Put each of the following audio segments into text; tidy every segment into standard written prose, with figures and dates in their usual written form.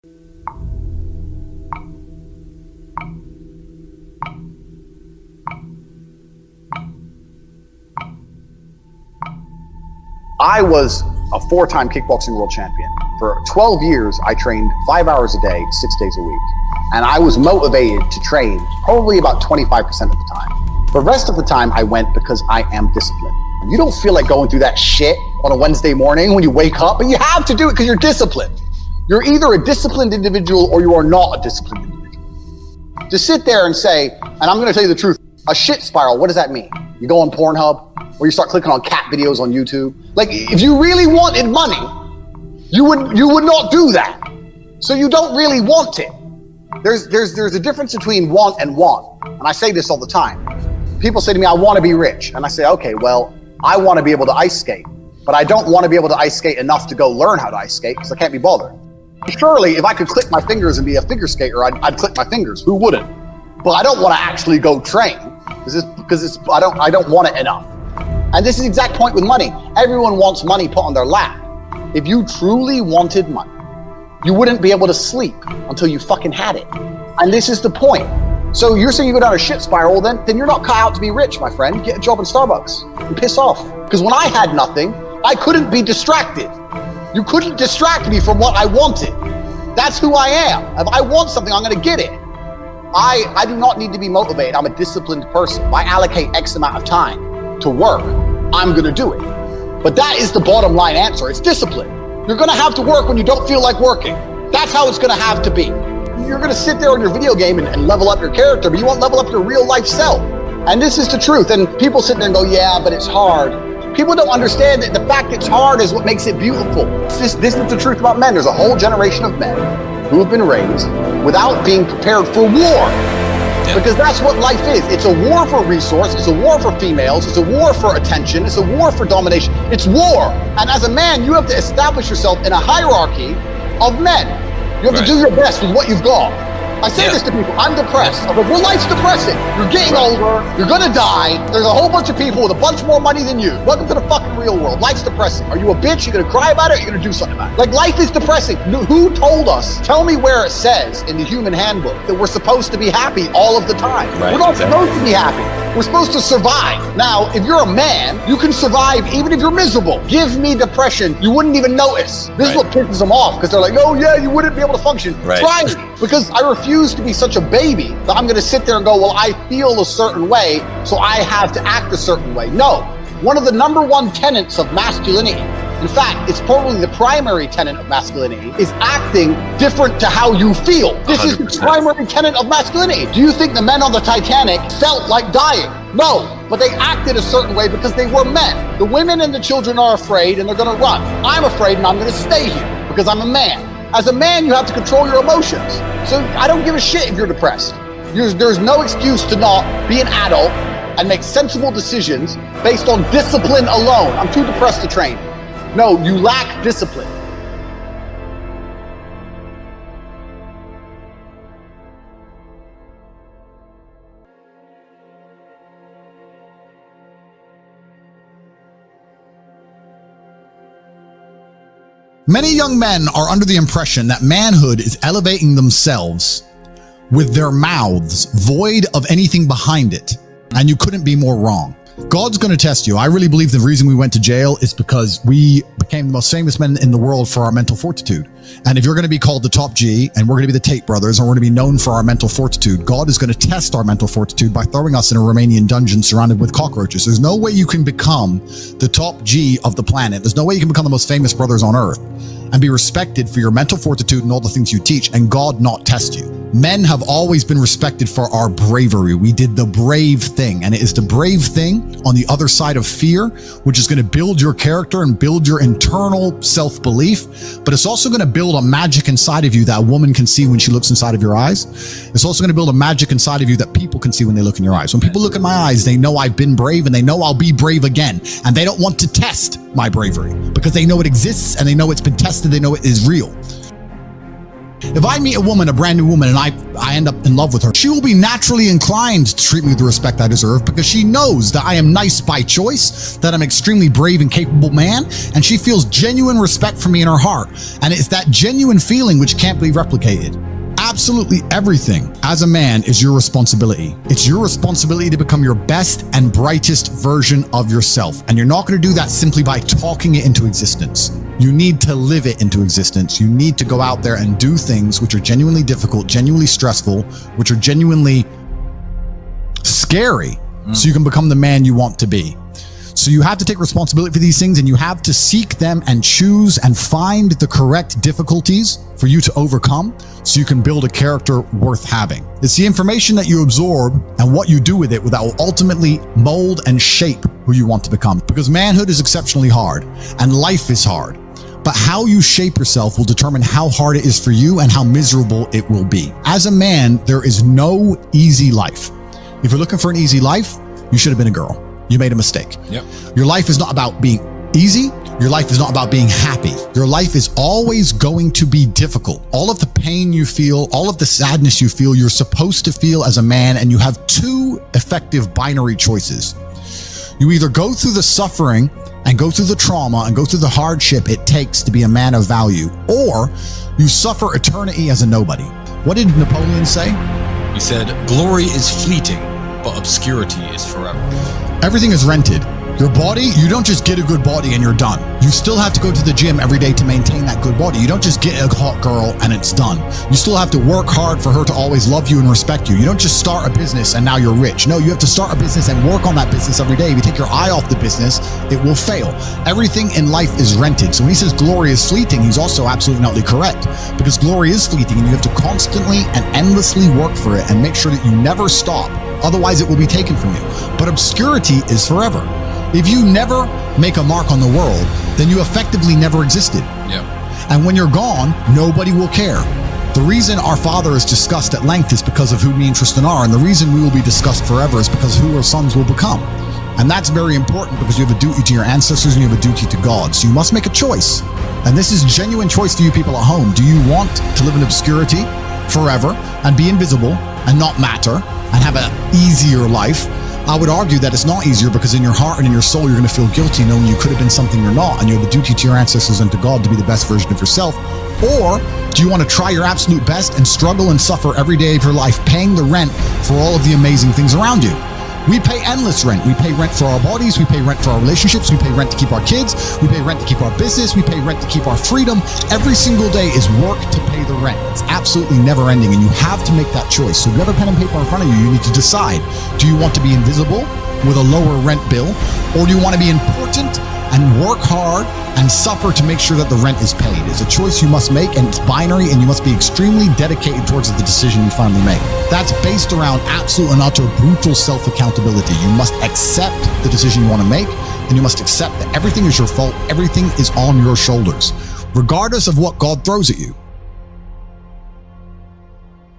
I was a 4-time kickboxing world champion. For 12 years, I trained 5 hours a day, 6 days a week. And I was motivated to train probably about 25% of the time. The rest of the time I went because I am disciplined. You don't feel like going through that shit on a Wednesday morning when you wake up, but you have to do it because you're disciplined. You're either a disciplined individual or you are not a disciplined individual. To sit there and say, and I'm gonna tell you the truth, a shit spiral, what does that mean? You go on Pornhub, or you start clicking on cat videos on YouTube. Like, if you really wanted money, you would not do that. So you don't really want it. There's a difference between want and want. And I say this all the time. People say to me, I want to be rich. And I say, okay, well, I want to be able to ice skate, but I don't want to be able to ice skate enough to go learn how to ice skate because I can't be bothered. Surely, if I could click my fingers and be a figure skater, I'd click my fingers. Who wouldn't? But I don't want to actually go train because I don't want it enough. And this is the exact point with money. Everyone wants money put on their lap. If you truly wanted money, you wouldn't be able to sleep until you fucking had it. And this is the point. So you're saying you go down a shit spiral, then you're not cut out to be rich, my friend. Get a job in Starbucks and piss off. Because when I had nothing, I couldn't be distracted. You couldn't distract me from what I wanted. That's who I am. If I want something, I'm gonna get it. I do not need to be motivated. I'm a disciplined person. If I allocate X amount of time to work, I'm gonna do it. But that is the bottom line answer. It's discipline. You're gonna have to work when you don't feel like working. That's how it's gonna have to be. You're gonna sit there on your video game and level up your character, but you won't level up your real life self. And this is the truth. And people sit there and go, yeah, but it's hard. People don't understand that the fact it's hard is what makes it beautiful. This is the truth about men. There's a whole generation of men who have been raised without being prepared for war. Because that's what life is. It's a war for resource. It's a war for females. It's a war for attention. It's a war for domination. It's war. And as a man, you have to establish yourself in a hierarchy of men. You have to do your best with what you've got. I say this to people, I'm depressed. I'm like, well, life's depressing. You're getting older, you're gonna die. There's a whole bunch of people with a bunch more money than you. Welcome to the fucking real world. Life's depressing. Are you a bitch? You're gonna cry about it, or you're gonna do something about it? Like, life is depressing. Who told us? Tell me where it says in the human handbook that we're supposed to be happy all of the time. We're not supposed to be happy. We're supposed to survive. Now, if you're a man, you can survive even if you're miserable. Give me depression, you wouldn't even notice. This is what pisses them off, because they're like, oh yeah, you wouldn't be able to function. Try me. Because I refuse to be such a baby that I'm gonna sit there and go, well, I feel a certain way, so I have to act a certain way. No, one of the #1 tenets of masculinity, in fact, it's probably the primary tenet of masculinity, is acting different to how you feel. This 100%. Is the primary tenet of masculinity. Do you think the men on the Titanic felt like dying? No, but they acted a certain way because they were men. The women and the children are afraid and they're gonna run. I'm afraid and I'm gonna stay here because I'm a man. As a man, you have to control your emotions. So I don't give a shit if you're depressed. There's no excuse to not be an adult and make sensible decisions based on discipline alone. I'm too depressed to train. No, you lack discipline. Many young men are under the impression that manhood is elevating themselves with their mouths void of anything behind it. And you couldn't be more wrong. God's going to test you. I really believe the reason we went to jail is because we became the most famous men in the world for our mental fortitude. And if you're going to be called the top G, and we're going to be the Tate brothers, and we're going to be known for our mental fortitude, God is going to test our mental fortitude by throwing us in a Romanian dungeon surrounded with cockroaches. There's no way you can become the top G of the planet. There's no way you can become the most famous brothers on earth and be respected for your mental fortitude and all the things you teach, and God not test you. Men have always been respected for our bravery. We did the brave thing, and it is the brave thing on the other side of fear, which is going to build your character and build your internal self-belief, but it's also going to build a magic inside of you that a woman can see when she looks inside of your eyes. It's also going to build a magic inside of you that people can see when they look in your eyes. When people look in my eyes, they know I've been brave and they know I'll be brave again, and they don't want to test my bravery because they know it exists and they know it's been tested. They know it is real. If I meet a woman, a brand new woman, and I end up in love with her, she will be naturally inclined to treat me with the respect I deserve because she knows that I am nice by choice, that I'm extremely brave and capable man, and she feels genuine respect for me in her heart. And it's that genuine feeling which can't be replicated. Absolutely everything as a man is your responsibility. It's your responsibility to become your best and brightest version of yourself. And you're not going to do that simply by talking it into existence. You need to live it into existence. You need to go out there and do things which are genuinely difficult, genuinely stressful, which are genuinely scary, so you can become the man you want to be. So you have to take responsibility for these things, and you have to seek them and choose and find the correct difficulties for you to overcome so you can build a character worth having. It's the information that you absorb and what you do with it that will ultimately mold and shape who you want to become. Because manhood is exceptionally hard and life is hard. But how you shape yourself will determine how hard it is for you and how miserable it will be. As a man, there is no easy life. If you're looking for an easy life, you should have been a girl. You made a mistake. Yep. Your life is not about being easy. Your life is not about being happy. Your life is always going to be difficult. All of the pain you feel, all of the sadness you feel, you're supposed to feel as a man, and you have two effective binary choices. You either go through the suffering and go through the trauma and go through the hardship it takes to be a man of value, or you suffer eternity as a nobody. What did Napoleon say? He said, "Glory is fleeting, but obscurity is forever." Everything is rented. Your body, you don't just get a good body and you're done. You still have to go to the gym every day to maintain that good body. You don't just get a hot girl and it's done. You still have to work hard for her to always love you and respect you. You don't just start a business and now you're rich. No, you have to start a business and work on that business every day. If you take your eye off the business, it will fail. Everything in life is rented. So when he says glory is fleeting, he's also absolutely not correct, because glory is fleeting and you have to constantly and endlessly work for it and make sure that you never stop. Otherwise, it will be taken from you. But obscurity is forever. If you never make a mark on the world, then you effectively never existed. Yeah. And when you're gone, nobody will care. The reason our Father is discussed at length is because of who me and Tristan are, and the reason we will be discussed forever is because of who our sons will become. And that's very important, because you have a duty to your ancestors and you have a duty to God. So you must make a choice. And this is a genuine choice for you people at home. Do you want to live in obscurity forever and be invisible and not matter and have an easier life? I would argue that it's not easier, because in your heart and in your soul, you're going to feel guilty knowing you could have been something you're not, and you have a duty to your ancestors and to God to be the best version of yourself. Or do you want to try your absolute best and struggle and suffer every day of your life, paying the rent for all of the amazing things around you? We pay endless rent. We pay rent for our bodies. We pay rent for our relationships. We pay rent to keep our kids. We pay rent to keep our business. We pay rent to keep our freedom. Every single day is work to pay the rent. It's absolutely never ending, and you have to make that choice. So if you have a pen and paper in front of you, you need to decide. Do you want to be invisible with a lower rent bill, or do you want to be important and work hard and suffer to make sure that the rent is paid? It's a choice you must make, and it's binary, and you must be extremely dedicated towards the decision you finally make. That's based around absolute and utter brutal self-accountability. You must accept the decision you want to make, and you must accept that everything is your fault. Everything is on your shoulders, regardless of what God throws at you.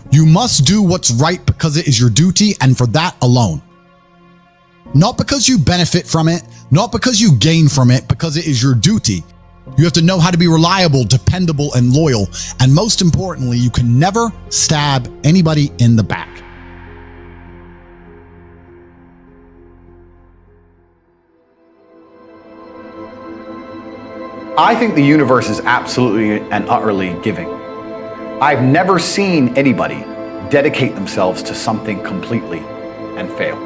You must do what's right because it is your duty, and for that alone. Not because you benefit from it, not because you gain from it, because it is your duty. You have to know how to be reliable, dependable, and loyal. And most importantly, you can never stab anybody in the back. I think the universe is absolutely and utterly giving. I've never seen anybody dedicate themselves to something completely and fail.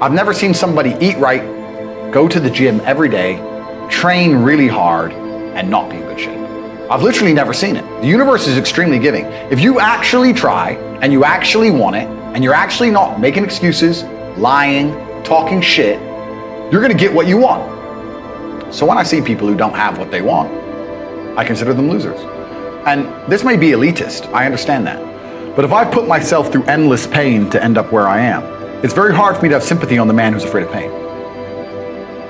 I've never seen somebody eat right, go to the gym every day, train really hard, and not be in good shape. I've literally never seen it. The universe is extremely giving. If you actually try, and you actually want it, and you're actually not making excuses, lying, talking shit, you're gonna get what you want. So when I see people who don't have what they want, I consider them losers. And this may be elitist, I understand that. But if I put myself through endless pain to end up where I am, it's very hard for me to have sympathy on the man who's afraid of pain.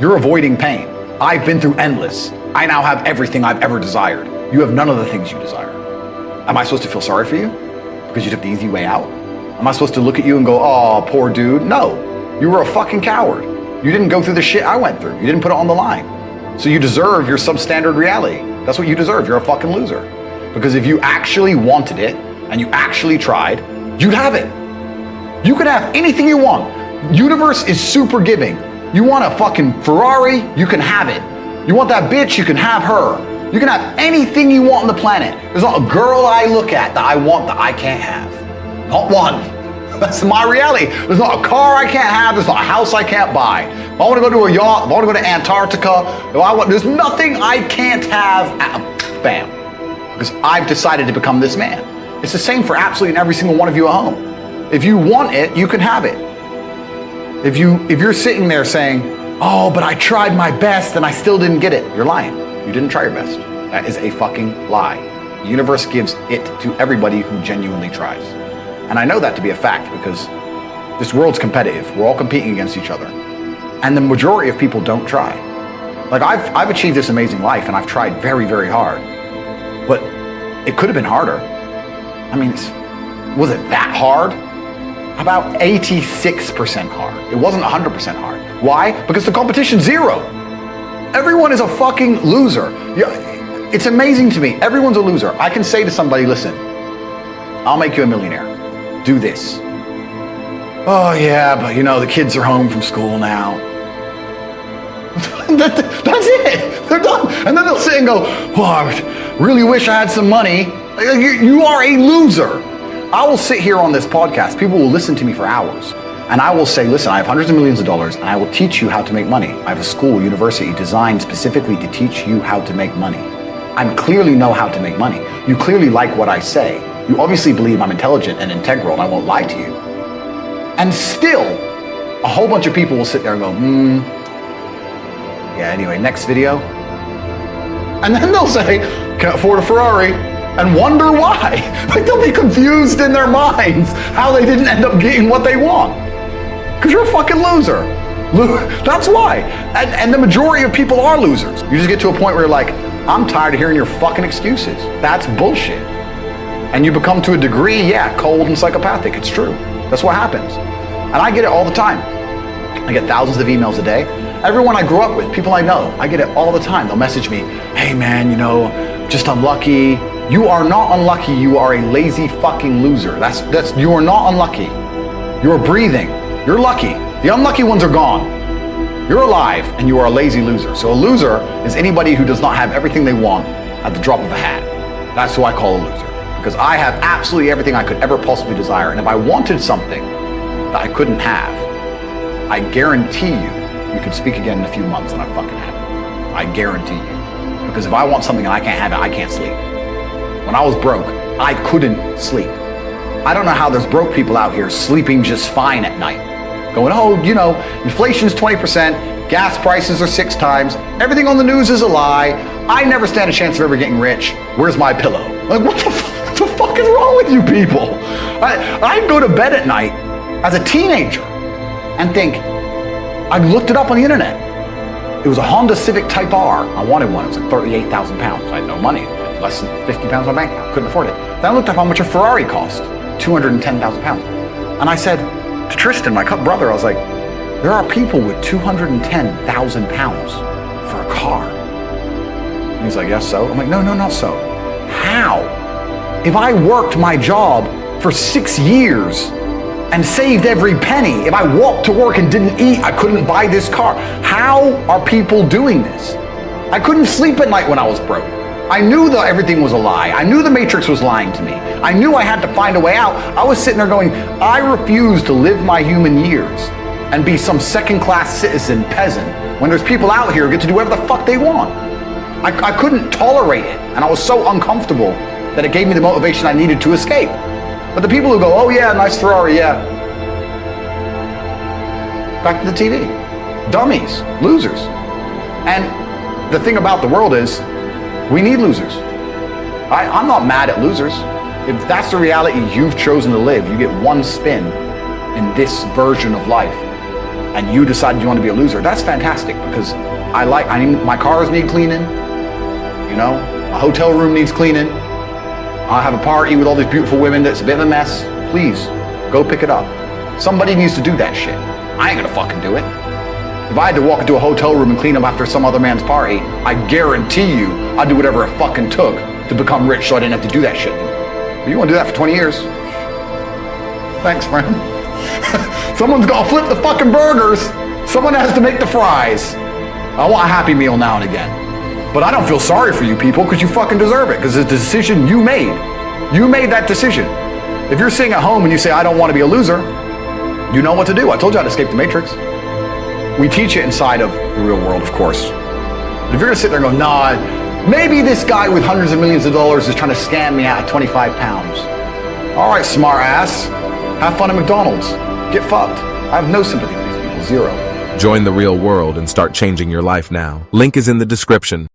You're avoiding pain. I've been through endless. I now have everything I've ever desired. You have none of the things you desire. Am I supposed to feel sorry for you because you took the easy way out? Am I supposed to look at you and go, oh, poor dude? No, you were a fucking coward. You didn't go through the shit I went through. You didn't put it on the line. So you deserve your substandard reality. That's what you deserve. You're a fucking loser. Because if you actually wanted it and you actually tried, you'd have it. You could have anything you want. Universe is super giving. You want a fucking Ferrari, you can have it. You want that bitch, you can have her. You can have anything you want on the planet. There's not a girl I look at that I want that I can't have. Not one. That's my reality. There's not a car I can't have. There's not a house I can't buy. If I want to go to a yacht, if I want to go to Antarctica, there's nothing I can't have. Bam. Because I've decided to become this man. It's the same for absolutely every single one of you at home. If you want it, you can have it. If you're sitting there saying, oh, but I tried my best and I still didn't get it, you're lying. You didn't try your best. That is a fucking lie. The universe gives it to everybody who genuinely tries. And I know that to be a fact because this world's competitive. We're all competing against each other. And the majority of people don't try. Like I've achieved this amazing life and I've tried very, very hard. But it could have been harder. I mean, was it that hard? About 86% hard. It wasn't 100% hard. Why? Because the competition's zero. Everyone is a fucking loser. It's amazing to me. Everyone's a loser. I can say to somebody, listen, I'll make you a millionaire. Do this. Oh yeah, but the kids are home from school now. That's it. They're done. And then they'll sit and go, well, I really wish I had some money. You are a loser. I will sit here on this podcast. People will listen to me for hours. And I will say, listen, I have hundreds of millions of dollars and I will teach you how to make money. I have a school, university designed specifically to teach you how to make money. I clearly know how to make money. You clearly like what I say. You obviously believe I'm intelligent and integral and I won't lie to you. And still, a whole bunch of people will sit there and go, yeah, anyway, next video. And then they'll say, can't afford a Ferrari. And wonder why. Like they'll be confused in their minds how they didn't end up getting what they want. Because you're a fucking loser. That's why. And the majority of people are losers. You just get to a point where you're like, I'm tired of hearing your fucking excuses. That's bullshit. And you become to a degree, yeah, cold and psychopathic. It's true. That's what happens. And I get it all the time. I get thousands of emails a day. Everyone I grew up with, people I know, I get it all the time. They'll message me, hey man, just unlucky. You are not unlucky. You are a lazy fucking loser. You are not unlucky. You're breathing. You're lucky. The unlucky ones are gone. You're alive and you are a lazy loser. So a loser is anybody who does not have everything they want at the drop of a hat. That's who I call a loser. Because I have absolutely everything I could ever possibly desire. And if I wanted something that I couldn't have, I guarantee you could speak again in a few months and I fucking have it. I guarantee you. Because if I want something and I can't have it, I can't sleep. When I was broke, I couldn't sleep. I don't know how there's broke people out here sleeping just fine at night. Going, inflation's 20%, gas prices are 6 times, everything on the news is a lie, I never stand a chance of ever getting rich, where's my pillow? Like, what the fuck is wrong with you people? I'd go to bed at night as a teenager and think, I looked it up on the internet. It was a Honda Civic Type R. I wanted one. It was like 38,000 pounds. I had no money. Less than 50 pounds on my bank account. Couldn't afford it. Then I looked up how much a Ferrari cost. 210,000 pounds. And I said to Tristan, my brother, I was like, there are people with 210,000 pounds for a car. And he's like, yes, so? I'm like, no, not so. How? If I worked my job for 6 years and saved every penny, if I walked to work and didn't eat, I couldn't buy this car. How are people doing this? I couldn't sleep at night when I was broke. I knew that everything was a lie. I knew the Matrix was lying to me. I knew I had to find a way out. I was sitting there going, I refuse to live my human years and be some second-class citizen peasant when there's people out here who get to do whatever the fuck they want. I couldn't tolerate it, and I was so uncomfortable that it gave me the motivation I needed to escape. But the people who go, oh yeah, nice Ferrari, yeah. Back to the TV. Dummies, losers. And the thing about the world is, we need losers. I'm not mad at losers. If that's the reality you've chosen to live, you get one spin in this version of life, and you decided you want to be a loser, that's fantastic, because my cars need cleaning, my hotel room needs cleaning, I have a party with all these beautiful women that's a bit of a mess. Please, go pick it up. Somebody needs to do that shit. I ain't gonna fucking do it. If I had to walk into a hotel room and clean up after some other man's party, I guarantee you I'd do whatever it fucking took to become rich so I didn't have to do that shit. But you want to do that for 20 years? Thanks, friend. Someone's got to flip the fucking burgers. Someone has to make the fries. I want a Happy Meal now and again. But I don't feel sorry for you people because you fucking deserve it, because it's a decision you made. You made that decision. If you're sitting at home and you say, I don't want to be a loser, you know what to do. I told you how to escape the matrix. We teach it inside of the real world, of course. But if you're going to sit there and go, nah, maybe this guy with hundreds of millions of dollars is trying to scam me out of 25 pounds. All right, smart ass. Have fun at McDonald's. Get fucked. I have no sympathy for these people. Zero. Join the real world and start changing your life now. Link is in the description.